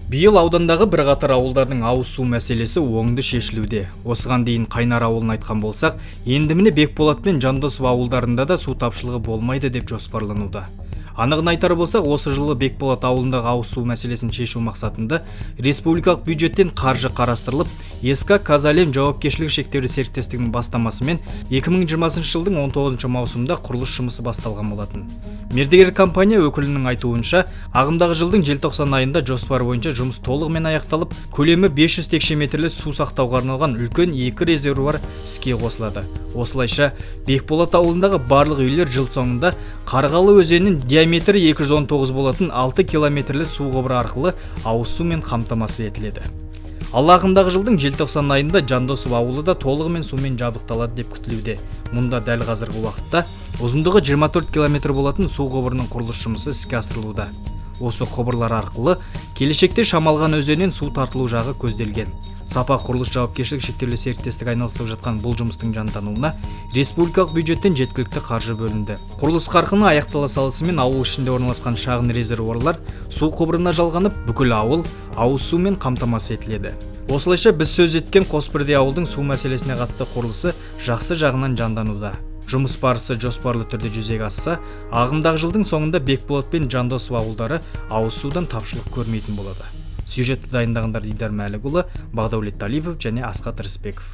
Биыл аудандағы бірқатар ауылдардың ауыз су мәселесі оңды шешілуде. Осыған дейін Қайнар ауылын айтқан болсақ, енді міне Бекболат пен Жандосов ауылдарында да су тапшылығы болмайды деп жоспарлануда. Анығын айтар болсақ, осы жылы Бекболат ауылындағы ауыз су мәселесін шешу мақсатында республикалық бюджеттен қаржы қарастырылып, СК Казалем жауапкершілігі шектеулі серіктестігінің бастамасымен 2020 жылдың 19 маусымда құрылыс жұмысы басталған болатын. Мердігер компания өкілінің айтуынша, ағымдағы жылдың желтоқсан айында жоспар бойынша жұмыс толығымен аяқталып, көлемі 500 текше метрлі су сақтауға арналған үлкен 2 резервуар іске қосылады. Осылайша Бекболат ауылындағы барлық үйлер жыл соңында Қарғалы өзенінің диаметрі 219 болатын 6 километрлі су құбыры арқылы ауыз сумен қамтамасыз етіледі. Ал ағымдағы жылдың желтоқсан айында Жандосов ауылы да толығымен сумен жабдықталады деп күтілуде. Мұнда дәл қазіргі уақытта ұзындығы 24 километр болатын су құбырының құрылыс жұмысы іске асырылуда. Осы құбырлар арқылы келешекте Шамалған өзенінен су тартылу жағы көзделген. Сапа құрылыс жауапкершілігі шектеулі серіктестік айналысып жатқан бұл жұмыстың жандануына республикалық бюджеттен жеткілікті қаржы бөлінді. Құрылыс қарқыны аяқтала салысымен ауыл ішінде орналасқан шағын резервуарлар су құбырына жалғанып, бүкіл ауыл ауыз сумен қамтамасыз етіледі. Осылайша біз сөз еткен Қосбірде ауылдың су мәселесіне қатысты құрылысы жақсы жағынан жандануда. Жұмыс барысы жоспарлы түрде жүзеге асса, ағымдағы жылдың соңында Бекболат пен Жандосов ауылдары ауыз судан тапшылық көрмейтін болады. Сюжетті дайындағандар Дидар Мәлікұлы, Бағдаулет Талипов және Асқат Рысбеков.